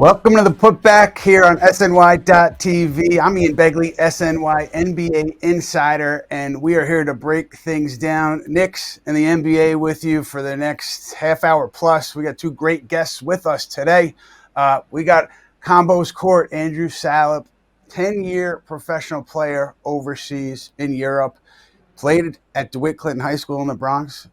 Welcome to the Putback here on SNY.TV. I'm Ian Begley, SNY NBA Insider, and we are here to break things down. Knicks and the NBA with you for the next half hour plus. We got two great guests with us today. We got Combos Court, Andrew Salop, 10-year professional player overseas in Europe. Played at DeWitt Clinton High School in the Bronx,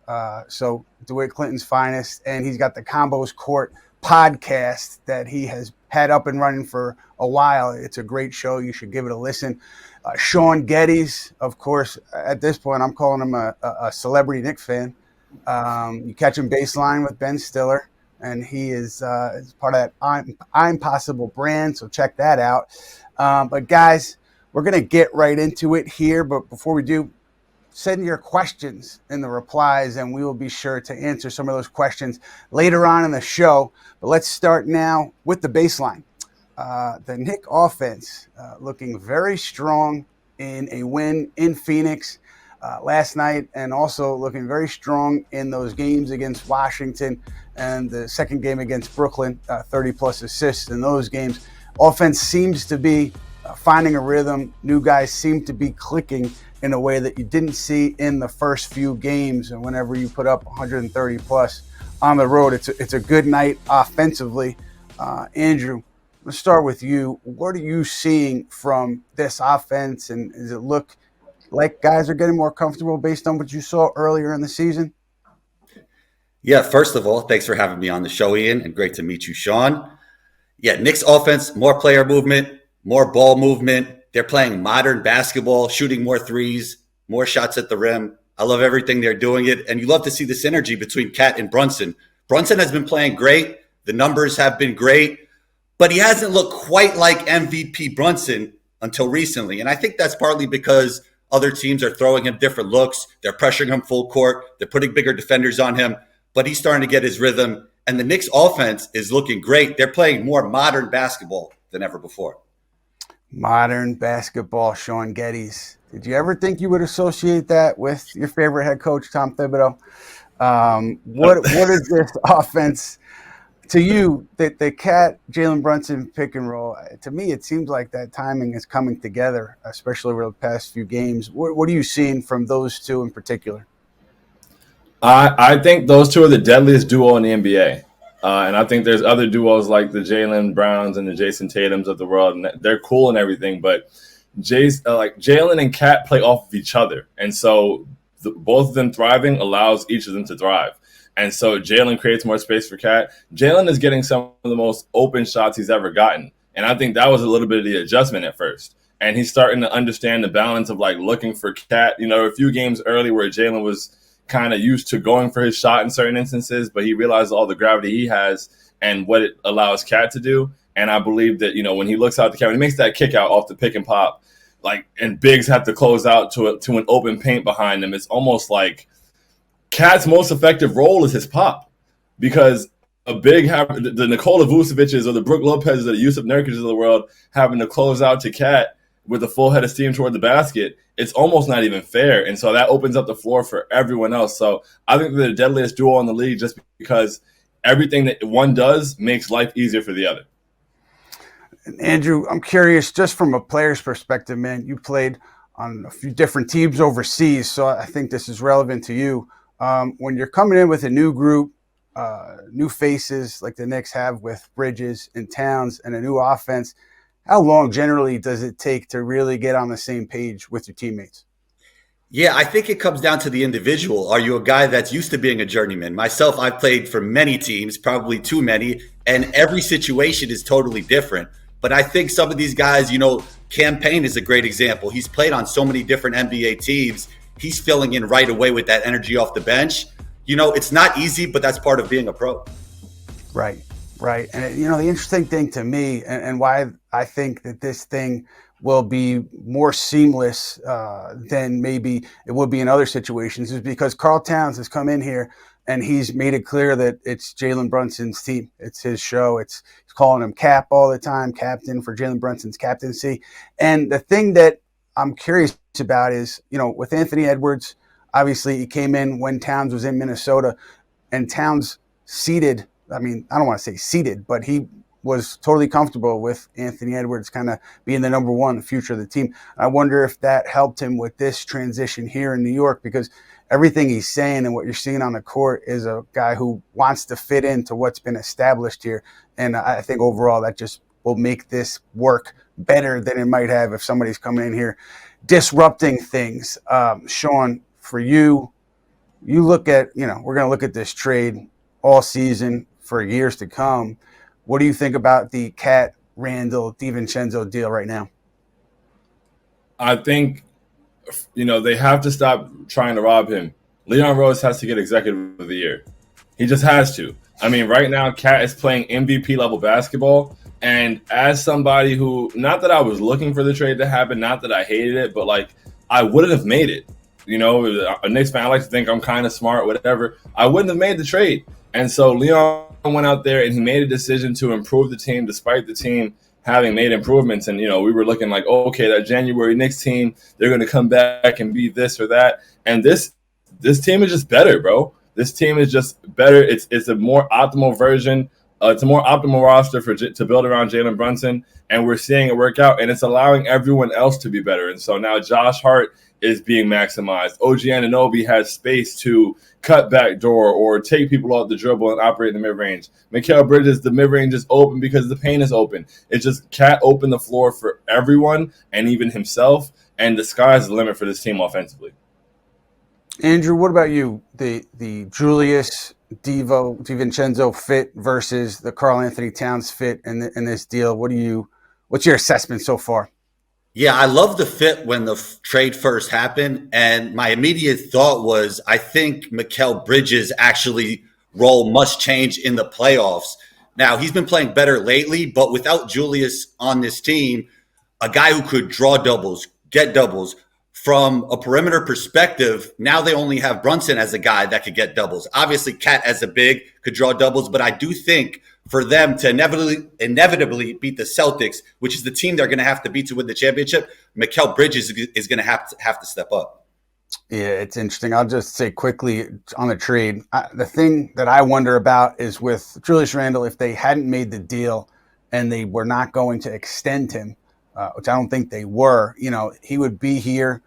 so DeWitt Clinton's finest, and he's got the Combos Court podcast that he has had up and running for a while. It's a great show. You should give it a listen. Shaun Geddes, of course, at this point, I'm calling him a celebrity Knicks fan. You catch him baseline with Ben Stiller, and he is part of that I'm Possible brand, so check that out. But guys, we're going to get right into it here, but before we do, send your questions in the replies, and we will be sure to answer some of those questions later on in the show. But let's start now with the baseline. The Knicks offense looking very strong in a win in Phoenix last night, and also looking very strong in those games against Washington and the second game against Brooklyn, 30-plus assists in those games. Offense seems to be finding a rhythm. New guys seem to be clicking in a way that you didn't see in the first few games. And whenever you put up 130 plus on the road, it's a good night offensively. Andrew, let's start with you. What are you seeing from this offense? And does it look like guys are getting more comfortable based on what you saw earlier in the season? Yeah, first of all, thanks for having me on the show, Ian, and great to meet you, Shaun. Yeah, Knicks offense, more player movement, more ball movement. They're playing modern basketball, shooting more threes, more shots at the rim. I love everything they're doing it. And you love to see the synergy between Cat and Brunson. Brunson has been playing great. The numbers have been great, but he hasn't looked quite like MVP Brunson until recently. And I think that's partly because other teams are throwing him different looks. They're pressuring him full court. They're putting bigger defenders on him, but he's starting to get his rhythm. And the Knicks offense is looking great. They're playing more modern basketball than ever before. Modern basketball, Shaun Geddes. Did you ever think you would associate that with your favorite head coach, Tom Thibodeau? What is this offense to you? The Cat Jalen Brunson pick and roll. To me, it seems like that timing is coming together, especially over the past few games. What are you seeing from those two in particular? I think those two are the deadliest duo in the NBA. And I think there's other duos like the Jaylen Browns and the Jason Tatums of the world, and they're cool and everything. But Jalen and Cat play off of each other, and so both of them thriving allows each of them to thrive. And so Jalen creates more space for Cat. Jalen is getting some of the most open shots he's ever gotten, and I think that was a little bit of the adjustment at first. And he's starting to understand the balance of like looking for Cat. You know, a few games early where Jalen was kind of used to going for his shot in certain instances, but he realized all the gravity he has and what it allows Cat to do. And I believe that, you know, when he looks out the camera, he makes that kick out off the pick and pop, like, and bigs have to close out to an open paint behind them. It's almost like Cat's most effective role is his pop, because a big the Nikola Vucevic's or the Brook Lopez's or the Yusuf Nurkic's of the world having to close out to Cat with a full head of steam toward the basket, it's almost not even fair. And so that opens up the floor for everyone else. So I think they're the deadliest duo in the league just because everything that one does makes life easier for the other. Andrew, I'm curious, just from a player's perspective, man, you played on a few different teams overseas, so I think this is relevant to you. When you're coming in with a new group, new faces like the Knicks have with Bridges and Towns and a new offense, how long generally does it take to really get on the same page with your teammates? Yeah, I think it comes down to the individual. Are you a guy that's used to being a journeyman? Myself, I've played for many teams, probably too many, and every situation is totally different. But I think some of these guys, you know, Cam Payne is a great example. He's played on so many different NBA teams. He's filling in right away with that energy off the bench. You know, it's not easy, but that's part of being a pro. Right. And, you know, the interesting thing to me and why I think that this thing will be more seamless than maybe it would be in other situations is because Karl Towns has come in here and he's made it clear that it's Jalen Brunson's team. It's his show. He's calling him Cap all the time, captain for Jalen Brunson's captaincy. And the thing that I'm curious about is, you know, with Anthony Edwards, obviously he came in when Towns was in Minnesota, and Towns seeded, I mean, I don't want to say seeded, but he was totally comfortable with Anthony Edwards kind of being the number one, the future of the team. I wonder if that helped him with this transition here in New York, because everything he's saying and what you're seeing on the court is a guy who wants to fit into what's been established here. And I think overall that just will make this work better than it might have if somebody's coming in here disrupting things. Shaun, for you, you look at, we're going to look at this trade all season for years to come. What do you think about the Cat Randall DiVincenzo deal right now? I think, they have to stop trying to rob him. Leon Rose has to get Executive of the Year. He just has to. I mean, right now, Cat is playing MVP level basketball. And as somebody who, not that I was looking for the trade to happen, not that I hated it, but I wouldn't have made it. A Knicks fan, I like to think I'm kind of smart, whatever. I wouldn't have made the trade. And so Leon went out there and he made a decision to improve the team despite the team having made improvements. And, we were looking like, okay, that January Knicks team, they're going to come back and be this or that. And this team is just better, bro. This team is just better. It's a more optimal version. It's a more optimal roster to build around Jalen Brunson. And we're seeing it work out. And it's allowing everyone else to be better. And so now Josh Hart is being maximized. OG Anunoby has space to cut back door or take people off the dribble and operate in the mid-range. Mikal Bridges, the mid-range is open because the paint is open. It's just Cat opened the floor for everyone and even himself, and the sky's the limit for this team offensively. Andrew, what about you? The Julius DiVincenzo fit versus the Karl-Anthony Towns fit in this deal. What's your assessment so far? Yeah, I love the fit when the trade first happened. And my immediate thought was, I think Mikal Bridges' actually role must change in the playoffs. Now, he's been playing better lately, but without Julius on this team, a guy who could draw doubles, get doubles, from a perimeter perspective, now they only have Brunson as a guy that could get doubles. Obviously, Cat as a big could draw doubles, but I do think for them to inevitably beat the Celtics, which is the team they're going to have to beat to win the championship, Mikal Bridges is going to have to step up. Yeah, it's interesting. I'll just say quickly on the trade, the thing that I wonder about is with Julius Randle, if they hadn't made the deal and they were not going to extend him, which I don't think they were, he would be here,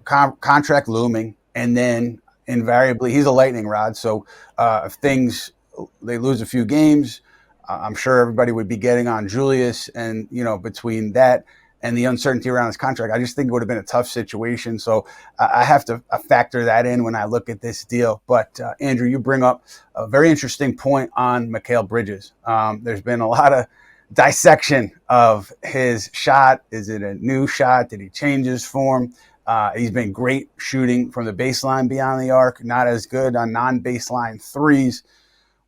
contract looming, and then invariably he's a lightning rod. So if they lose a few games, I'm sure everybody would be getting on Julius, and between that and the uncertainty around his contract, I just think it would have been a tough situation. So I have to factor that in when I look at this deal. But Andrew, you bring up a very interesting point on Mikal Bridges. There's been a lot of dissection of his shot. Is it a new shot? Did he change his form? He's been great shooting from the baseline beyond the arc, not as good on non-baseline threes.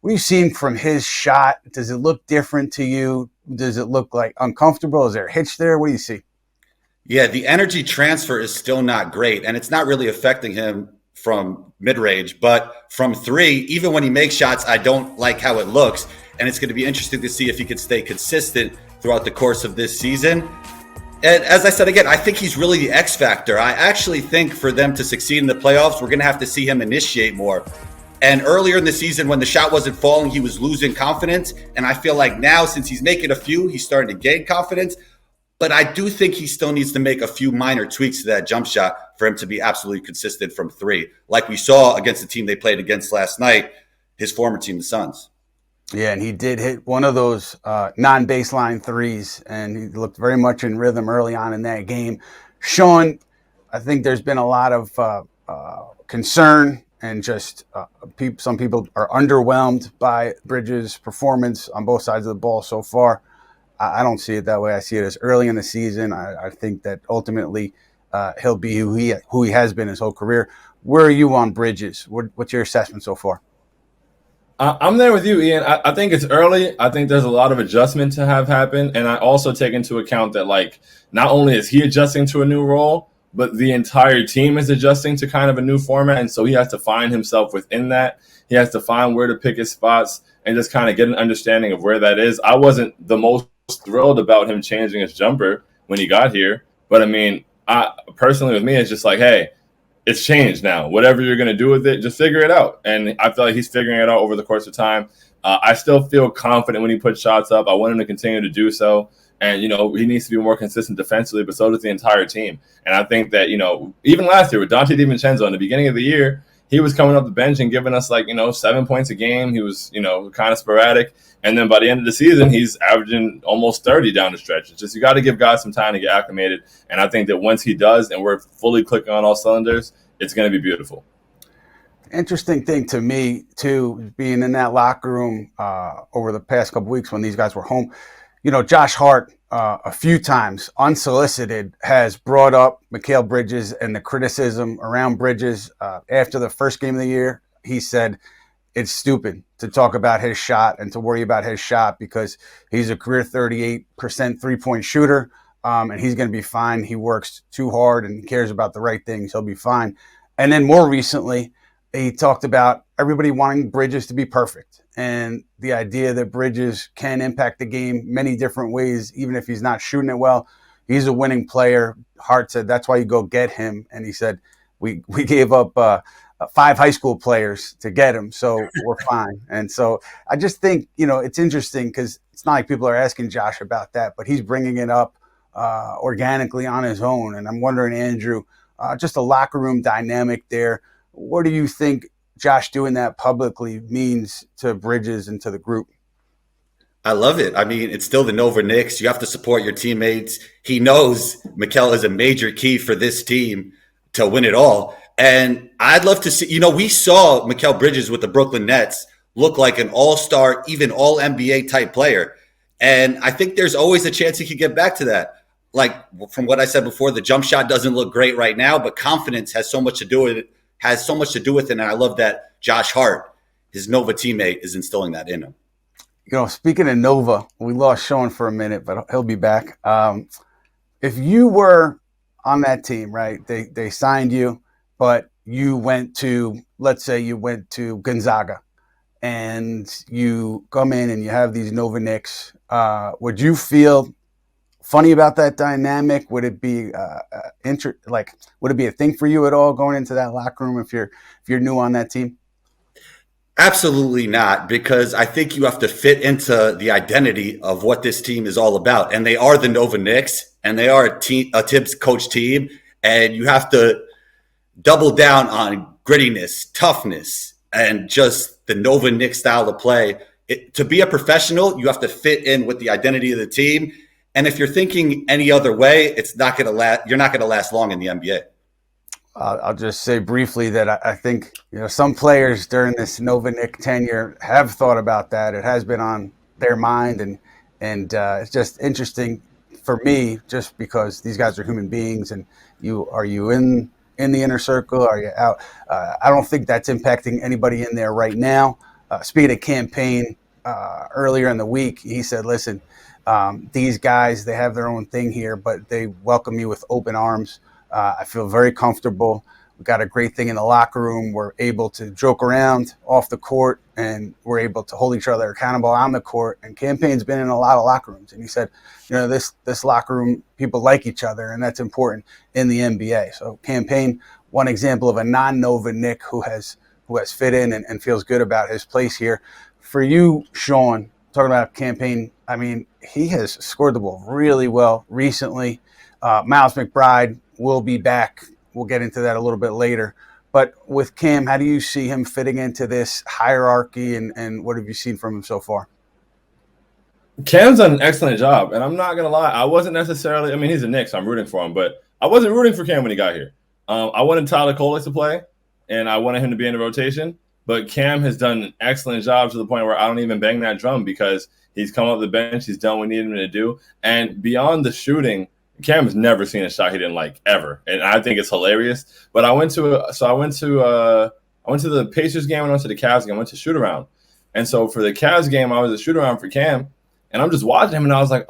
What are you seeing from his shot? Does it look different to you? Does it look like uncomfortable? Is there a hitch there? What do you see? Yeah, the energy transfer is still not great, and it's not really affecting him from mid-range. But from three, even when he makes shots, I don't like how it looks. And it's going to be interesting to see if he can stay consistent throughout the course of this season. And as I said again, I think he's really the X factor. I actually think for them to succeed in the playoffs, we're going to have to see him initiate more. And earlier in the season, when the shot wasn't falling, he was losing confidence. And I feel like now, since he's making a few, he's starting to gain confidence. But I do think he still needs to make a few minor tweaks to that jump shot for him to be absolutely consistent from three, like we saw against the team they played against last night, his former team, the Suns. Yeah, and he did hit one of those non-baseline threes, and he looked very much in rhythm early on in that game. Shaun, I think there's been a lot of concern and just some people are underwhelmed by Bridges' performance on both sides of the ball so far. I don't see it that way. I see it as early in the season. I think that ultimately he'll be who he has been his whole career. Where are you on Bridges? What's your assessment so far? I'm there with you, Ian. I think it's early. I think there's a lot of adjustment to have happen. And I also take into account that, not only is he adjusting to a new role, but the entire team is adjusting to kind of a new format. And so he has to find himself within that. He has to find where to pick his spots and just kind of get an understanding of where that is. I wasn't the most thrilled about him changing his jumper when he got here. But, personally with me, it's just hey, it's changed now. Whatever you're going to do with it, just figure it out. And I feel like he's figuring it out over the course of time. I still feel confident when he puts shots up. I want him to continue to do so. And, he needs to be more consistent defensively, but so does the entire team. And I think that, even last year with Dante DiVincenzo in the beginning of the year, he was coming up the bench and giving us 7 points a game. He was, kind of sporadic. And then by the end of the season, he's averaging almost 30 down the stretch. It's just you got to give guys some time to get acclimated. And I think that once he does and we're fully clicking on all cylinders, it's going to be beautiful. Interesting thing to me, too, being in that locker room over the past couple weeks when these guys were home, Josh Hart a few times, unsolicited, has brought up Mikal Bridges and the criticism around Bridges. After the first game of the year, he said it's stupid to talk about his shot and to worry about his shot because he's a career 38% three-point shooter, and he's going to be fine. He works too hard and he cares about the right things. He'll be fine. And then more recently, he talked about everybody wanting Bridges to be perfect and the idea that Bridges can impact the game many different ways, even if he's not shooting it well. He's a winning player. Hart said that's why you go get him. And he said, we gave up 5 high school players to get him, so we're fine. And so I just think, it's interesting because it's not like people are asking Josh about that, but he's bringing it up organically on his own. And I'm wondering, Andrew, just a locker room dynamic there. What do you think Josh doing that publicly means to Bridges and to the group? I love it. I mean, it's still the Nova Knicks. You have to support your teammates. He knows Mikal is a major key for this team to win it all. And I'd love to see, we saw Mikal Bridges with the Brooklyn Nets look like an all-star, even all-NBA type player. And I think there's always a chance he could get back to that. Like from what I said before, the jump shot doesn't look great right now, but confidence has so much to do with it. And I love that Josh Hart, his Nova teammate, is instilling that in him. Speaking of Nova, we lost Shaun for a minute, but he'll be back. If you were on that team, right, they signed you, but you went to, let's say you went to Gonzaga, and you come in and you have these Nova Knicks, would you feel funny about that dynamic? Would it be would it be a thing for you at all going into that locker room if you're new on that team? Absolutely not, because I think you have to fit into the identity of what this team is all about. And they are the Nova Knicks, and they are a Tibbs coach team, and you have to double down on grittiness, toughness, and just the Nova Knicks style of play. To be a professional, you have to fit in with the identity of the team. And if you're thinking any other way, it's not going to last. You're not going to last long in the NBA. I'll just say briefly that I think some players during this Nova Knick tenure have thought about that. It has been on their mind, and it's just interesting for me, just because these guys are human beings. And are you in the inner circle? Are you out? I don't think that's impacting anybody in there right now. Speaking of campaign, earlier in the week, he said, "Listen, these guys, they have their own thing here, but they welcome me with open arms. I feel very comfortable. We've got a great thing in the locker room. We're able to joke around off the court, and we're able to hold each other accountable on the court." And campaign's been in a lot of locker rooms. And he said, this locker room, people like each other, and that's important in the NBA. So campaign, one example of a non-Nova Knick who has fit in and feels good about his place here. For you, Shaun, talking about campaign, I mean, he has scored the ball really well recently. Miles McBride will be back. We'll get into that a little bit later. But with Cam, how do you see him fitting into this hierarchy, and what have you seen from him so far? Cam's done an excellent job, and I'm not going to lie. I wasn't necessarily – he's a Knicks, so I'm rooting for him, but I wasn't rooting for Cam when he got here. I wanted Tyler Kolek to play, and I wanted him to be in the rotation. But Cam has done an excellent job to the point where I don't even bang that drum because he's come up the bench. He's done what we needed him to do. And beyond the shooting, Cam has never seen a shot he didn't like ever. And I think it's hilarious. But I went to the Pacers game and I went to the Cavs game. I went to shoot around. And so for the Cavs game, I was a shoot around for Cam. And I'm just watching him and I was like,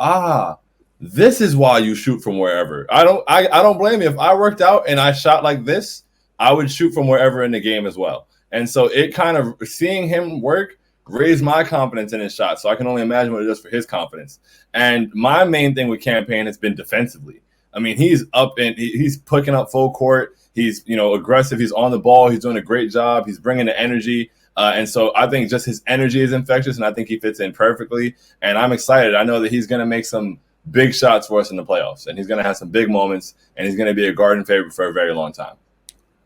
this is why you shoot from wherever. I don't blame you. If I worked out and I shot like this, I would shoot from wherever in the game as well. And so it kind of, seeing him work raised my confidence in his shot. So I can only imagine what it does for his confidence. And my main thing with campaign has been defensively. I mean, he's up and he's picking up full court. He's, aggressive. He's on the ball. He's doing a great job. He's bringing the energy. And so I think just his energy is infectious, and I think he fits in perfectly. And I'm excited. I know that he's going to make some big shots for us in the playoffs, and he's going to have some big moments, and he's going to be a Garden favorite for a very long time.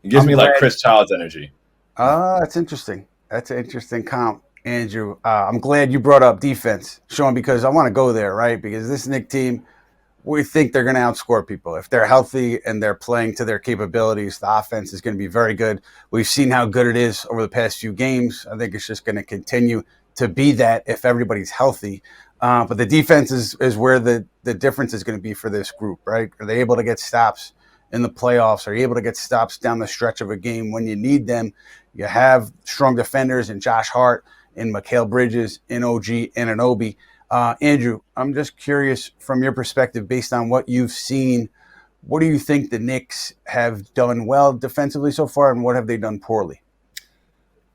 He gives me like Chris Child's energy. That's interesting. That's an interesting comp, Andrew. I'm glad you brought up defense, Shaun, because I want to go there, right? Because this Knicks team, we think they're going to outscore people. If they're healthy and they're playing to their capabilities, the offense is going to be very good. We've seen how good it is over the past few games. I think it's just going to continue to be that if everybody's healthy. But the defense is where the difference is going to be for this group, right? Are they able to get stops in the playoffs? Are you able to get stops down the stretch of a game when you need them? You have strong defenders in Josh Hart, in Mikal Bridges, in OG Anunoby. Andrew, I'm just curious from your perspective, based on what you've seen, what do you think the Knicks have done well defensively so far, and what have they done poorly?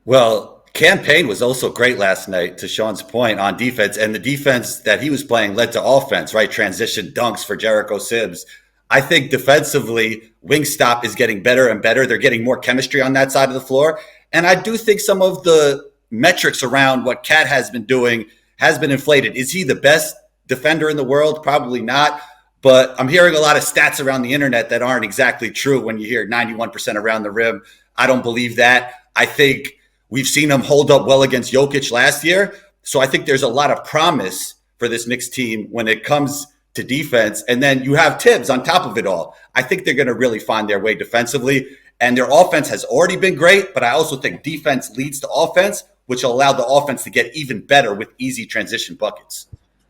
Well, campaign was also great last night, to Shaun's point, on defense, and the defense that he was playing led to offense, right? Transition dunks for Jericho Sims. I think defensively, Wingstop is getting better and better. They're getting more chemistry on that side of the floor. And I do think some of the metrics around what Cat has been doing has been inflated. Is he the best defender in the world? Probably not. But I'm hearing a lot of stats around the internet that aren't exactly true when you hear 91% around the rim. I don't believe that. I think we've seen him hold up well against Jokic last year. So I think there's a lot of promise for this Knicks team when it comes to defense. And then you have Tibbs on top of it all. I think they're going to really find their way defensively. And their offense has already been great, but I also think defense leads to offense, which will allow the offense to get even better with easy transition buckets.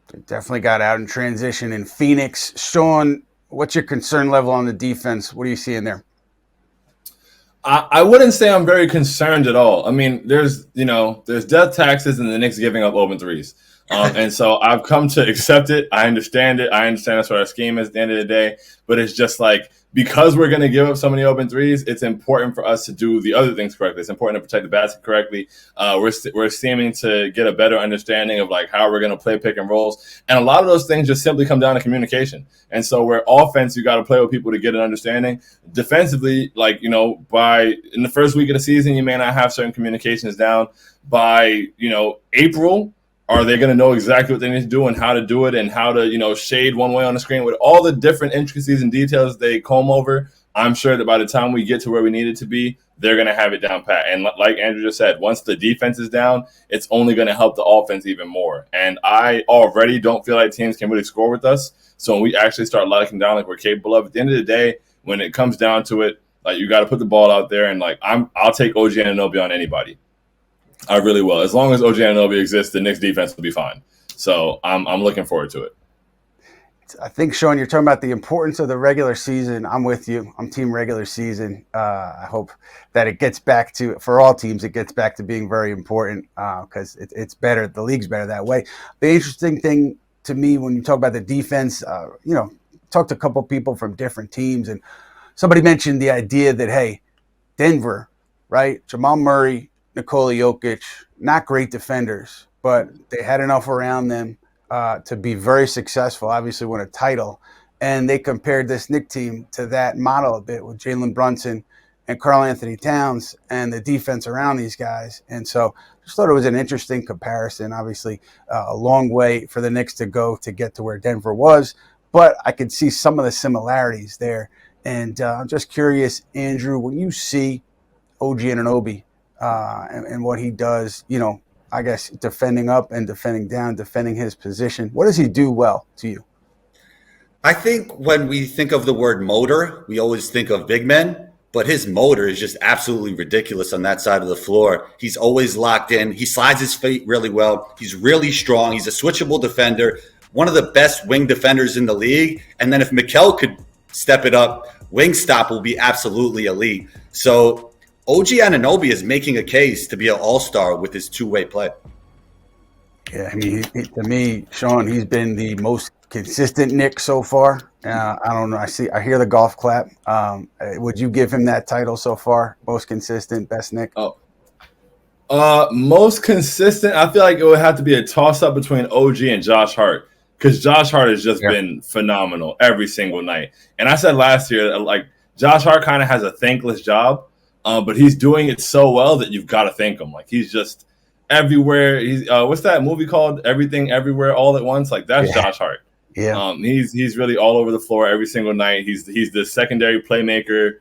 They definitely got out in transition in Phoenix. Shaun, what's your concern level on the defense? What are you seeing there? I wouldn't say I'm very concerned at all. I mean, there's death taxes and the Knicks giving up open threes. And so I've come to accept it. I understand it. I understand that's what our scheme is at the end of the day. But it's just like, because we're going to give up so many open threes, it's important for us to do the other things correctly. It's important to protect the basket correctly. We're seeming to get a better understanding of like how we're going to play pick and rolls. And a lot of those things just simply come down to communication. And so where offense, you got to play with people to get an understanding. Defensively, in the first week of the season, you may not have certain communications down. By, April, are they going to know exactly what they need to do and how to do it and how to, shade one way on the screen with all the different intricacies and details they comb over? I'm sure that by the time we get to where we need it to be, they're going to have it down pat. And like Andrew just said, once the defense is down, it's only going to help the offense even more. And I already don't feel like teams can really score with us. So when we actually start locking down like we're capable of, at the end of the day, when it comes down to it, you got to put the ball out there. And I'll take OG Anunoby on anybody. I really will. As long as OG Anunoby exists, the Knicks defense will be fine. So I'm looking forward to it. I think, Shaun, you're talking about the importance of the regular season. I'm with you. I'm team regular season. I hope that it gets back to, for all teams, it gets back to being very important because it's better. The league's better that way. The interesting thing to me when you talk about the defense, talked to a couple of people from different teams, and somebody mentioned the idea that, hey, Denver, right? Jamal Murray, Nikola Jokic, not great defenders, but they had enough around them to be very successful, obviously win a title. And they compared this Knicks team to that model a bit with Jalen Brunson and Karl-Anthony Towns and the defense around these guys. And so I just thought it was an interesting comparison. Obviously, a long way for the Knicks to go to get to where Denver was, but I could see some of the similarities there. And I'm just curious, Andrew, when you see OG Anunoby, and what he does, I guess defending up and defending down, defending his position. What does he do well to you? I think when we think of the word motor, we always think of big men, but his motor is just absolutely ridiculous on that side of the floor. He's always locked in. He slides his feet really well. He's really strong. He's a switchable defender, one of the best wing defenders in the league. And then if Mikal could step it up, Wingstop will be absolutely elite. So OG Anunoby is making a case to be an all-star with his two-way play. Yeah, I mean, to me, Shaun, he's been the most consistent Knick so far. I don't know. I hear the golf clap. Would you give him that title so far? Most consistent, best Knick? Most consistent. I feel like it would have to be a toss-up between OG and Josh Hart. because Josh Hart has just been phenomenal every single night. And I said last year, like, Josh Hart kind of has a thankless job, but he's doing it so well that you've got to thank him. Like, he's just everywhere. He's what's that movie called? Everything, Everywhere, All at Once. Like, that's Josh Hart. Yeah. He's really all over the floor every single night. He's the secondary playmaker.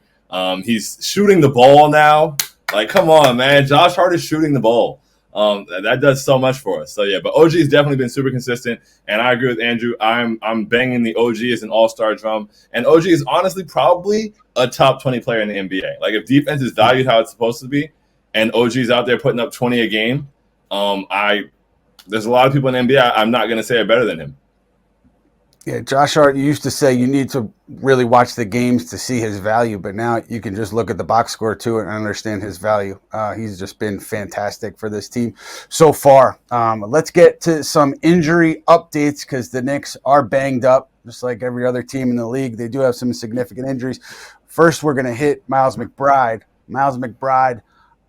He's shooting the ball now. Like, come on, man. Josh Hart is shooting the ball. That does so much for us. So yeah, but OG has definitely been super consistent, and I agree with Andrew. I'm banging the OG as an all-star drum, and OG is honestly probably a top 20 player in the NBA. Like, if defense is valued how it's supposed to be, and OG's out there putting up 20 a game, there's a lot of people in the NBA. I'm not going to say are better than him. Yeah, Josh Hart used to say you need to really watch the games to see his value, but now you can just look at the box score too and understand his value. He's just been fantastic for this team so far. Let's get to some injury updates because the Knicks are banged up, just like every other team in the league. They do have some significant injuries. First, we're going to hit Miles McBride. Miles McBride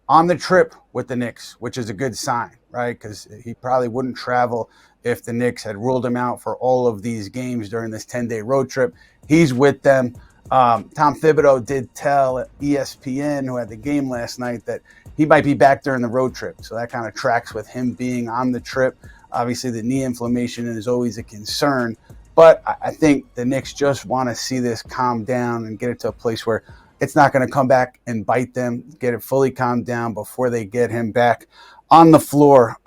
on the trip with the Knicks, which is a good sign, right? Because he probably wouldn't travel if the Knicks had ruled him out for all of these games during this 10-day road trip. He's with them. Tom Thibodeau did tell ESPN, who had the game last night, that he might be back during the road trip. So that kind of tracks with him being on the trip. Obviously, the knee inflammation is always a concern. But I think the Knicks just want to see this calm down and get it to a place where it's not going to come back and bite them, get it fully calmed down before they get him back on the floor.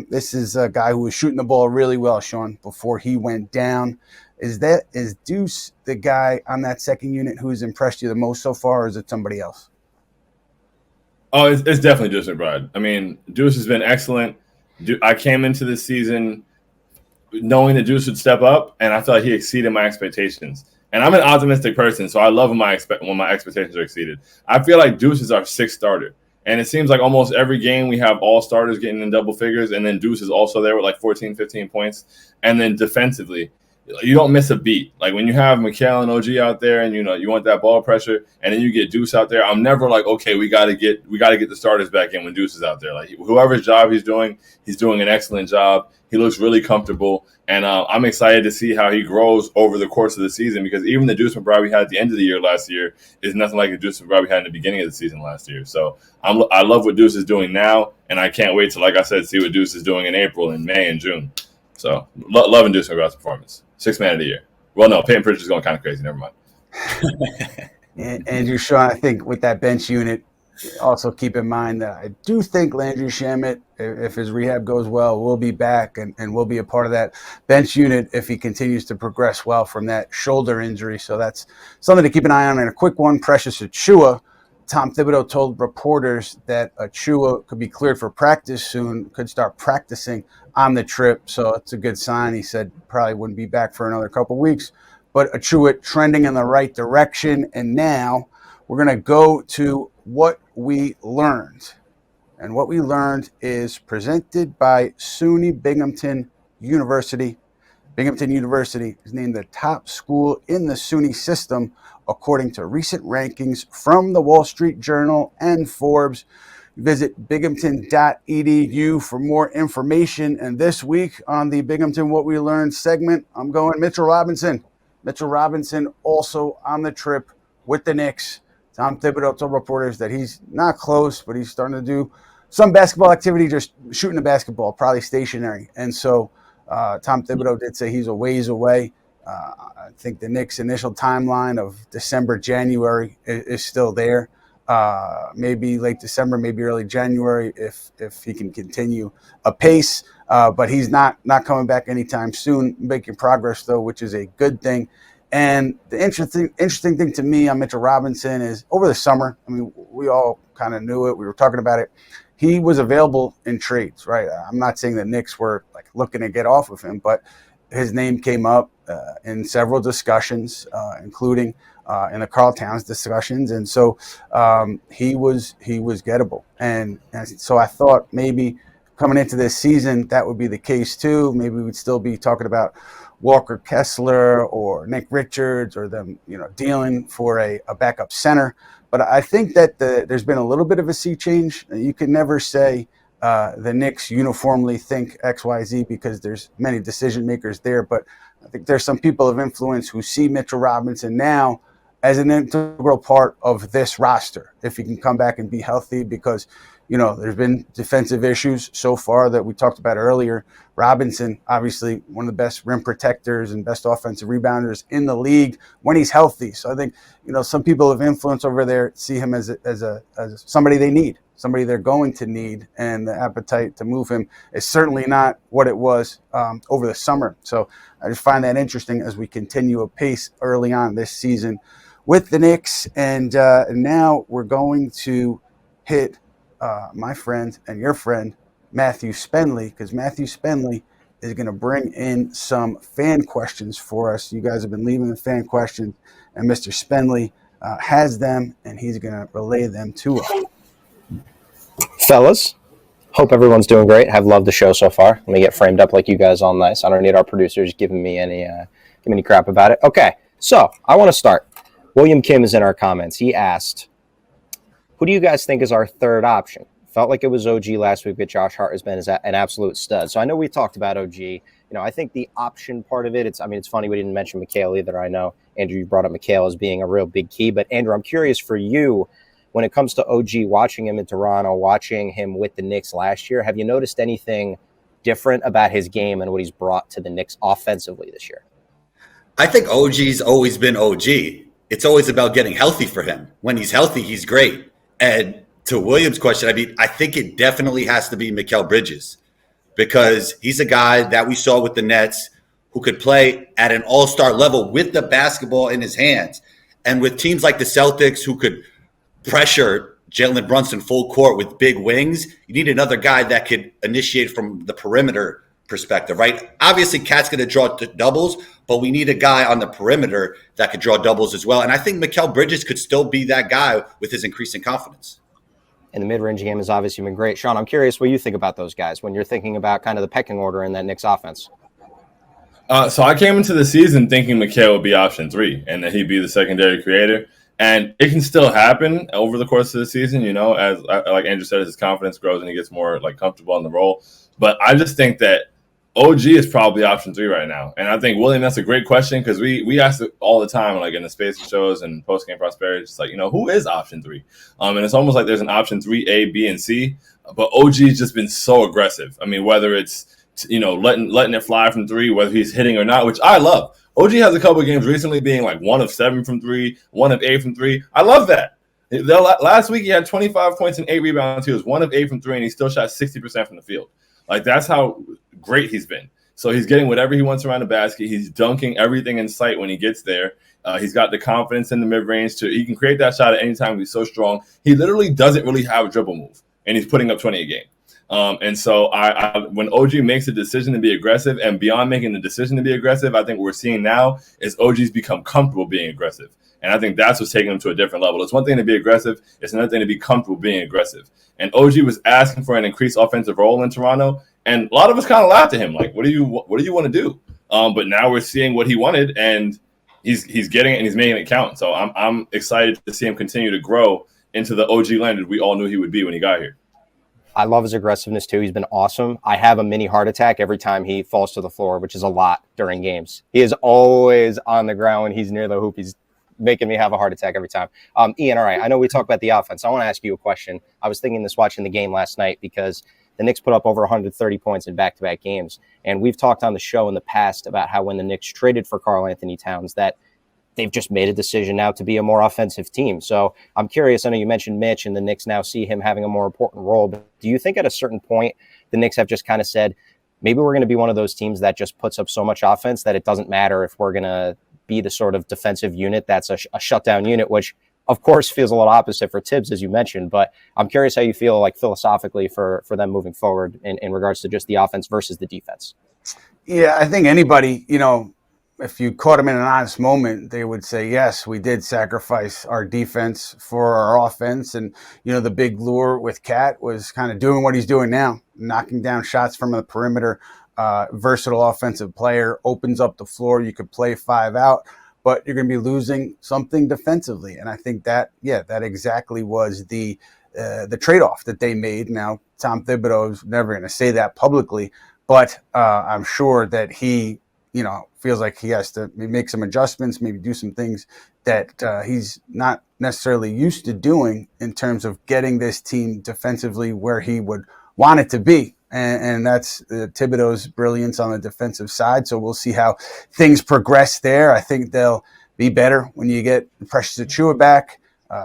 This is a guy who was shooting the ball really well, Shaun, before he went down. Is Deuce the guy on that second unit who's impressed you the most so far, or is it somebody else? Oh, it's definitely Deuce McBride. I mean, Deuce has been excellent. I came into this season knowing that Deuce would step up, and I thought he exceeded my expectations. And I'm an optimistic person, so I love when my expectations are exceeded. I feel like Deuce is our sixth starter. And it seems like almost every game we have all starters getting in double figures, and then Deuce is also there with like 14, 15 points. And then defensively, you don't miss a beat. Like when you have Mikal and OG out there, and you want that ball pressure, and then you get Deuce out there. I'm never like, okay, we got to get the starters back in when Deuce is out there. Like whoever's job he's doing an excellent job. He looks really comfortable, and I'm excited to see how he grows over the course of the season, because even the Deuce McBride we had at the end of the year last year is nothing like the Deuce McBride we had in the beginning of the season last year. So I love what Deuce is doing now, and I can't wait to, like I said, see what Deuce is doing in April and May and June. So loving Deuce McBride's performance. Sixth man of the year. Well, no, Peyton Pritchard is going kind of crazy. Never mind. And Andrew, Shaun, I think with that bench unit, also keep in mind that I do think Landry Shamet, if his rehab goes well, will be back and will be a part of that bench unit if he continues to progress well from that shoulder injury. So that's something to keep an eye on. And a quick one, Precious Achiuwa. Tom Thibodeau told reporters that Achiuwa could be cleared for practice soon, could start practicing on the trip. So it's a good sign. He said probably wouldn't be back for another couple of weeks. But Achiuwa trending in the right direction. And now we're going to go to what we learned. And what we learned is presented by SUNY Binghamton University. Binghamton University is named the top school in the SUNY system, according to recent rankings from the Wall Street Journal and Forbes. Visit binghamton.edu for more information. And this week on the Binghamton What We Learned segment, I'm going Mitchell Robinson. Mitchell Robinson also on the trip with the Knicks. Tom Thibodeau told reporters that he's not close, but he's starting to do some basketball activity, just shooting the basketball, probably stationary. And so Tom Thibodeau did say he's a ways away. I think the Knicks' initial timeline of December, January is still there. Maybe late December, maybe early January if he can continue a pace. But he's not coming back anytime soon, making progress, though, which is a good thing. And the interesting thing to me on Mitchell Robinson is over the summer, I mean, we all kind of knew it. We were talking about it. He was available in trades, right? I'm not saying the Knicks were like looking to get off of him, but his name came up in several discussions, including in the Karl Towns discussions. And so he was gettable. And so I thought maybe coming into this season, that would be the case too. Maybe we'd still be talking about Walker Kessler or Nick Richards or them, dealing for a backup center. But I think that there's been a little bit of a sea change. You can never say the Knicks uniformly think XYZ because there's many decision makers there. But I think there's some people of influence who see Mitchell Robinson now as an integral part of this roster if he can come back and be healthy, because there's been defensive issues so far that we talked about earlier. Robinson, obviously one of the best rim protectors and best offensive rebounders in the league when he's healthy. So I think some people of influence over there see him as somebody they need, somebody they're going to need, and the appetite to move him is certainly not what it was over the summer. So I just find that interesting as we continue a pace early on this season with the Knicks. And now we're going to hit my friend and your friend, Matthew Spenley, because Matthew Spenley is going to bring in some fan questions for us. You guys have been leaving the fan questions, and Mr. Spenley has them, and he's going to relay them to us. Fellas, hope everyone's doing great. Have loved the show so far. Let me get framed up like you guys all nice. I don't need our producers giving me any crap about it. Okay, so I want to start. William Kim is in our comments. He asked, who do you guys think is our third option? Felt like it was OG last week, but Josh Hart has been an absolute stud. So I know we talked about OG. I think the option part of it, it's funny we didn't mention Mikal either. I know, Andrew, you brought up Mikal as being a real big key. But, Andrew, I'm curious for you, when it comes to OG, watching him in Toronto, watching him with the Knicks last year, have you noticed anything different about his game and what he's brought to the Knicks offensively this year? I think OG's always been OG. It's always about getting healthy for him. When he's healthy, he's great. And to William's question, I think it definitely has to be Mikal Bridges, because he's a guy that we saw with the Nets who could play at an all-star level with the basketball in his hands. And with teams like the Celtics who could pressure Jalen Brunson full court with big wings, you need another guy that could initiate from the perimeter perspective, right? Obviously, Cat's going to draw doubles, but we need a guy on the perimeter that could draw doubles as well. And I think Mikal Bridges could still be that guy with his increasing confidence. And the mid-range game has obviously been great. Shaun, I'm curious what you think about those guys when you're thinking about kind of the pecking order in that Knicks offense. So I came into the season thinking Mikal would be option 3 and that he'd be the secondary creator. And it can still happen over the course of the season, as like Andrew said, as his confidence grows and he gets more comfortable in the role. But I just think that OG is probably option 3 right now. And I think, William, that's a great question, because we ask it all the time, in the space shows and post-game prosperity. It's who is option 3? And it's almost like there's an option 3A, B, and C. But OG's just been so aggressive. Whether it's, letting it fly from 3, whether he's hitting or not, which I love. OG has a couple of games recently being 1 of 7 from 3, 1 of 8 from 3. I love that. Last week he had 25 points and 8 rebounds. He was 1 of 8 from 3, and he still shot 60% from the field. That's how great he's been. So he's getting whatever he wants around the basket. He's dunking everything in sight when he gets there. He's got the confidence in the mid-range. He can create that shot at any time. He's so strong. He literally doesn't really have a dribble move, and he's putting up 20 a game. And so when OG makes a decision to be aggressive, and beyond making the decision to be aggressive, I think what we're seeing now is OG's become comfortable being aggressive. And I think that's what's taking him to a different level. It's one thing to be aggressive. It's another thing to be comfortable being aggressive. And OG was asking for an increased offensive role in Toronto. And a lot of us kind of laughed at him, what do you want to do? But now we're seeing what he wanted, and he's getting it and he's making it count. So I'm excited to see him continue to grow into the OG land that we all knew he would be when he got here. I love his aggressiveness too. He's been awesome. I have a mini heart attack every time he falls to the floor, which is a lot during games. He is always on the ground when he's near the hoop. He's making me have a heart attack every time. Ian, all right, I know we talked about the offense. I want to ask you a question. I was thinking this watching the game last night, because the Knicks put up over 130 points in back-to-back games. And we've talked on the show in the past about how when the Knicks traded for Karl-Anthony Towns, that they've just made a decision now to be a more offensive team. So I'm curious, I know you mentioned Mitch, and the Knicks now see him having a more important role. But do you think at a certain point the Knicks have just kind of said, maybe we're going to be one of those teams that just puts up so much offense that it doesn't matter if we're going to be the sort of defensive unit that's a shutdown unit, which of course feels a little opposite for Tibbs, as you mentioned, but I'm curious how you feel philosophically for them moving forward in regards to just the offense versus the defense. Yeah, I think anybody, if you caught them in an honest moment, they would say, yes, we did sacrifice our defense for our offense. And, the big lure with Cat was kind of doing what he's doing now, knocking down shots from the perimeter. Versatile offensive player, opens up the floor. You could play 5 out, but you're going to be losing something defensively. And I think that exactly was the the trade-off that they made. Now, Tom Thibodeau is never going to say that publicly, but I'm sure that he, feels like he has to make some adjustments, maybe do some things that he's not necessarily used to doing in terms of getting this team defensively where he would want it to be. And that's Thibodeau's brilliance on the defensive side. So we'll see how things progress there. I think they'll be better when you get Precious Achiuwa back.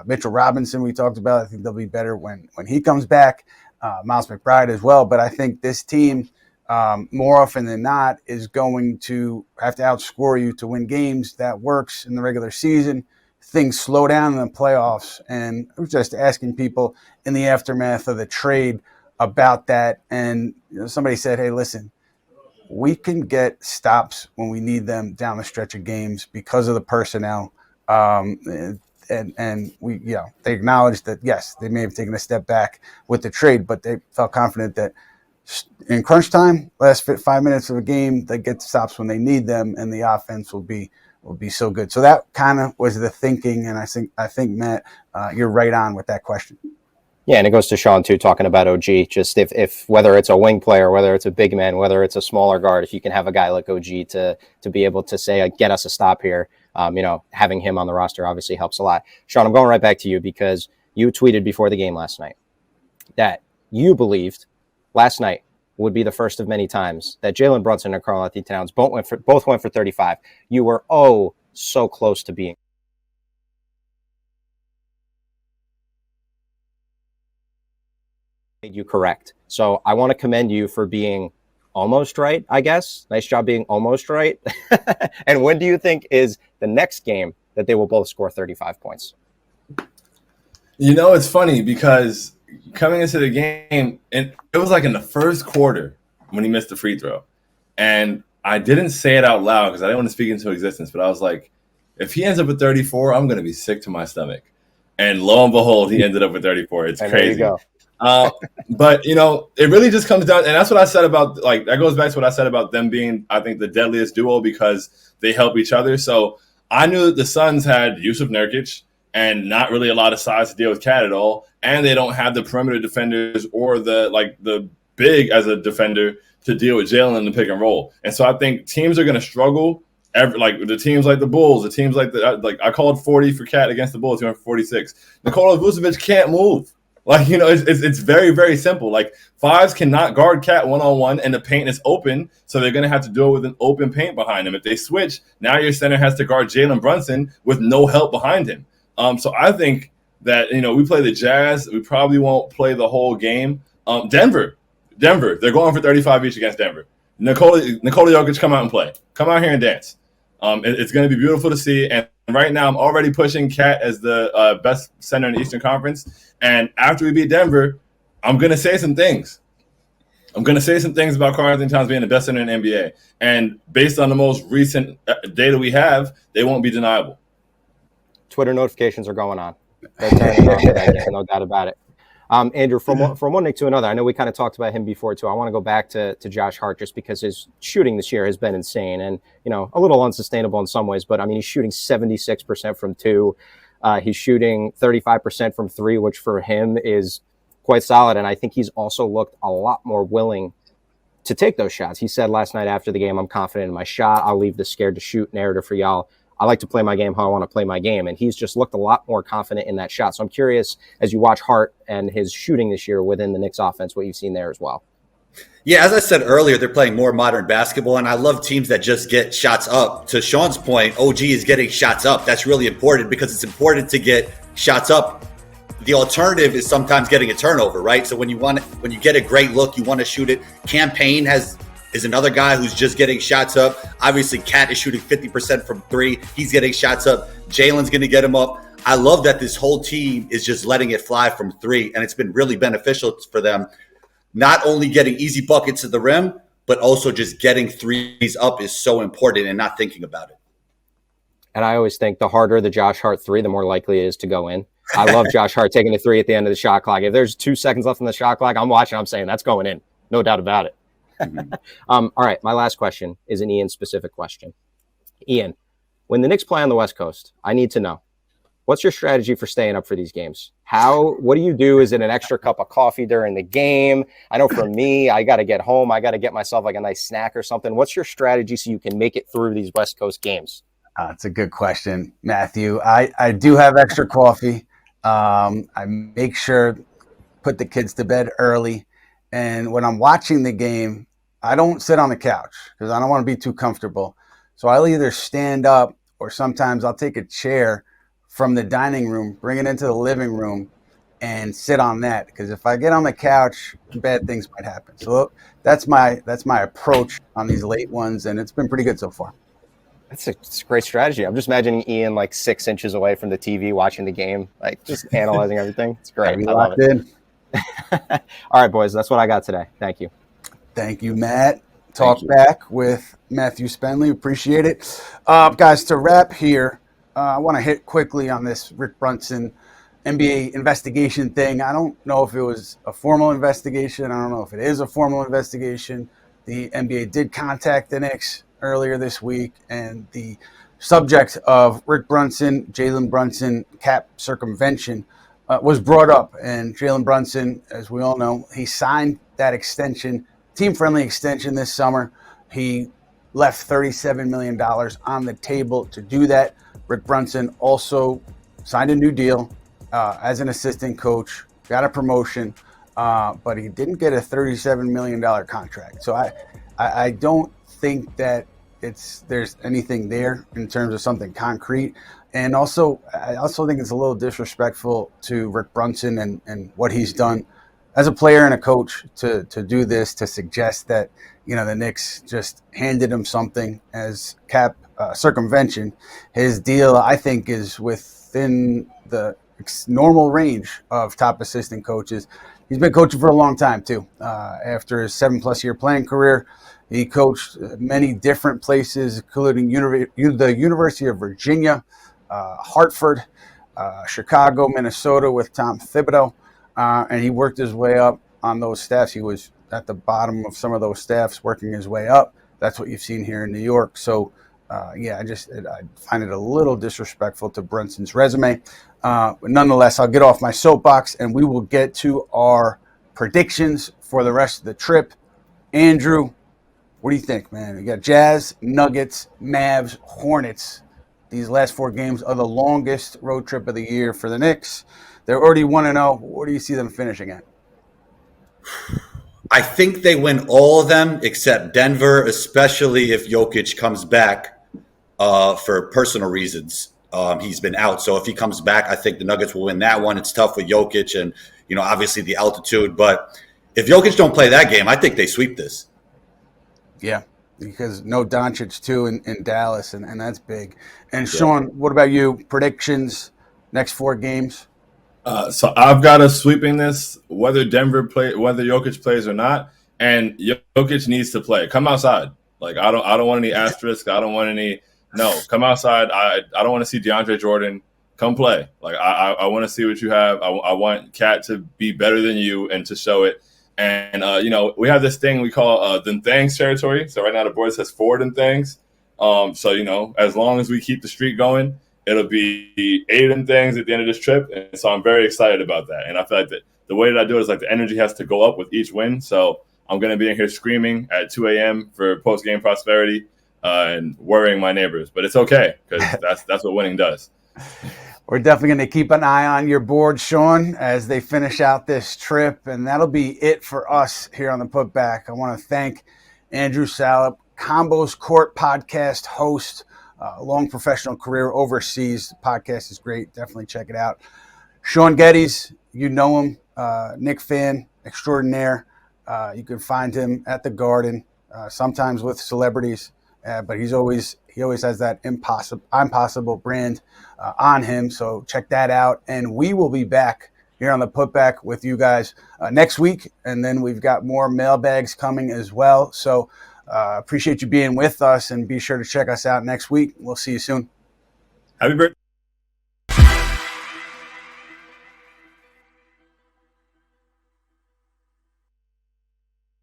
Mitchell Robinson, we talked about. I think they'll be better when he comes back. Miles McBride as well. But I think this team, more often than not, is going to have to outscore you to win games. That works in the regular season. Things slow down in the playoffs. And I was just asking people in the aftermath of the trade about that. And somebody said, hey, listen, we can get stops when we need them down the stretch of games because of the personnel. And we, they acknowledged that, yes, they may have taken a step back with the trade, but they felt confident that in crunch time, last 5 minutes of a game, they get stops when they need them, and the offense will be so good. So that kind of was the thinking, and I think Matt, you're right on with that question. Yeah, and it goes to Shaun too, talking about OG. Just if whether it's a wing player, whether it's a big man, whether it's a smaller guard, if you can have a guy like OG to be able to say, get us a stop here, having him on the roster obviously helps a lot. Shaun, I'm going right back to you because you tweeted before the game last night that you believed last night would be the first of many times that Jalen Brunson and Karl-Anthony Towns both went for 35. You were so close to being. You correct. So I want to commend you for being almost right, I guess. Nice job being almost right. And when do you think is the next game that they will both score 35 points? It's funny because coming into the game, and it was like in the first quarter when he missed the free throw. And I didn't say it out loud because I didn't want to speak into existence, but I was like, if he ends up with 34, I'm going to be sick to my stomach. And lo and behold, he ended up with 34. It's crazy. There you go. But it really just comes down, and that's what I said about, that goes back to what I said about them being, I think, the deadliest duo because they help each other. So I knew that the Suns had Yusuf Nurkic and not really a lot of size to deal with Cat at all, and they don't have the perimeter defenders or the big as a defender to deal with Jalen in the pick and roll. And so I think teams are going to struggle. The teams like the Bulls, the teams I called 40 for Cat against the Bulls. He went for 46. Nikola Vucevic can't move. It's very, very simple. Fives cannot guard Cat one-on-one, and the paint is open, so they're going to have to do it with an open paint behind him. If they switch, now your center has to guard Jalen Brunson with no help behind him. So I think that, we play the Jazz. We probably won't play the whole game. Denver, they're going for 35 each against Denver. Nikola Jokic, come out and play. Come out here and dance. It's going to be beautiful to see. And right now I'm already pushing Cat as the best center in the Eastern Conference. And after we beat Denver, I'm going to say some things. I'm going to say some things about Karl-Anthony Towns being the best center in the NBA. And based on the most recent data we have, they won't be deniable. Twitter notifications are going on. They're turning on that game, no doubt about it. Andrew, from one nick to another, I know we kind of talked about him before too. I want to go back to Josh Hart just because his shooting this year has been insane and, a little unsustainable in some ways. But, he's shooting 76% from two. He's shooting 35% from three, which for him is quite solid. And I think he's also looked a lot more willing to take those shots. He said last night after the game, I'm confident in my shot. I'll leave the scared to shoot narrative for y'all. I like to play my game how I want to play my game. And he's just looked a lot more confident in that shot. So I'm curious, as you watch Hart and his shooting this year within the Knicks offense, what you've seen there as well. Yeah, as I said earlier, they're playing more modern basketball, and I love teams that just get shots up. To Shaun's point, OG is getting shots up. That's really important because it's important to get shots up. The alternative is sometimes getting a turnover, right? So when you get a great look, you want to shoot it. Campaign is another guy who's just getting shots up. Obviously, Cat is shooting 50% from three. He's getting shots up. Jalen's going to get him up. I love that this whole team is just letting it fly from three, and it's been really beneficial for them. Not only getting easy buckets at the rim, but also just getting threes up is so important and not thinking about it. And I always think the harder the Josh Hart three, the more likely it is to go in. I love Josh Hart taking the three at the end of the shot clock. If there's 2 seconds left in the shot clock, I'm watching, I'm saying that's going in. No doubt about it. All right, my last question is an Ian-specific question. Ian, when the Knicks play on the West Coast, I need to know, What's your strategy for staying up for these games? What do you do? Is it an extra cup of coffee during the game? I know for me, I got to get home. I got to get myself like a nice snack or something. What's your strategy so you can make it through these West Coast games? It's a good question, Matthew. I do have extra coffee. I make sure put the kids to bed early. And when I'm watching the game, I don't sit on the couch because I don't want to be too comfortable. So I'll either stand up or sometimes I'll take a chair from the dining room, bring it into the living room, and sit on that. Because if I get on the couch, bad things might happen. So that's my approach on these late ones, and it's been pretty good so far. It's a great strategy. I'm just imagining Ian like 6 inches away from the TV watching the game, like just analyzing everything. It's great. I love it. All right, boys, that's what I got today. Thank you. Thank you, Matt. Talk back with Matthew Spenley. Appreciate it. Guys, to wrap here, I want to hit quickly on this Rick Brunson NBA investigation thing. I don't know if it was a formal investigation. I don't know if it is a formal investigation. The NBA did contact the Knicks earlier this week, and the subject of Rick Brunson, Jalen Brunson cap circumvention was brought up. And Jalen Brunson, as we all know, he signed that extension, team-friendly extension this summer. He left $37 million on the table to do that. Rick Brunson also signed a new deal as an assistant coach, got a promotion, but he didn't get a $37 million contract. So I don't think that there's anything there in terms of something concrete. And also, I also think it's a little disrespectful to Rick Brunson and what he's done as a player and a coach to do this, to suggest that, the Knicks just handed him something as cap circumvention. His deal, I think, is within the normal range of top assistant coaches. He's been coaching for a long time, too. After his 7+ year playing career, he coached many different places, including the University of Virginia, Hartford, Chicago, Minnesota with Tom Thibodeau, and he worked his way up on those staffs. He was at the bottom of some of those staffs, working his way up. That's what you've seen here in New York. So, I find it a little disrespectful to Brunson's resume. But nonetheless, I'll get off my soapbox, and we will get to our predictions for the rest of the trip. Andrew, what do you think, man? We got Jazz, Nuggets, Mavs, Hornets. These last 4 games are the longest road trip of the year for the Knicks. They're already 1-0. Where do you see them finishing at? I think they win all of them except Denver, especially if Jokic comes back for personal reasons. He's been out. So if he comes back, I think the Nuggets will win that one. It's tough with Jokic and, obviously the altitude. But if Jokic don't play that game, I think they sweep this. Yeah, because no Doncic, too, in Dallas, and that's big. And, Shaun, what about you? Predictions, next 4 games? So I've got us sweeping this, whether Jokic plays or not, and Jokic needs to play. Come outside. Like I don't want any asterisks. I don't want any. No, come outside. I don't want to see DeAndre Jordan. Come play. Like I want to see what you have. I want Cat to be better than you and to show it. And we have this thing we call the Things territory. So right now the board says 4 Things. So as long as we keep the streak going, it'll be 8 Things at the end of this trip. And so I'm very excited about that. And I feel like that the way that I do it is like the energy has to go up with each win. So I'm going to be in here screaming at 2 a.m. for post-game prosperity and worrying my neighbors. But it's okay because that's what winning does. We're definitely going to keep an eye on your board, Shaun, as they finish out this trip. And that'll be it for us here on the Putback. I want to thank Andrew Salop, Combos Court podcast host, long professional career overseas. The podcast is great. Definitely check it out. Shaun Geddes, you know him, Knick fan extraordinaire. You can find him at the Garden, sometimes with celebrities, but he always has that impossible brand on him. So check that out. And we will be back here on the Putback with you guys next week. And then we've got more mailbags coming as well. So appreciate you being with us, and be sure to check us out next week. We'll see you soon. Happy birthday.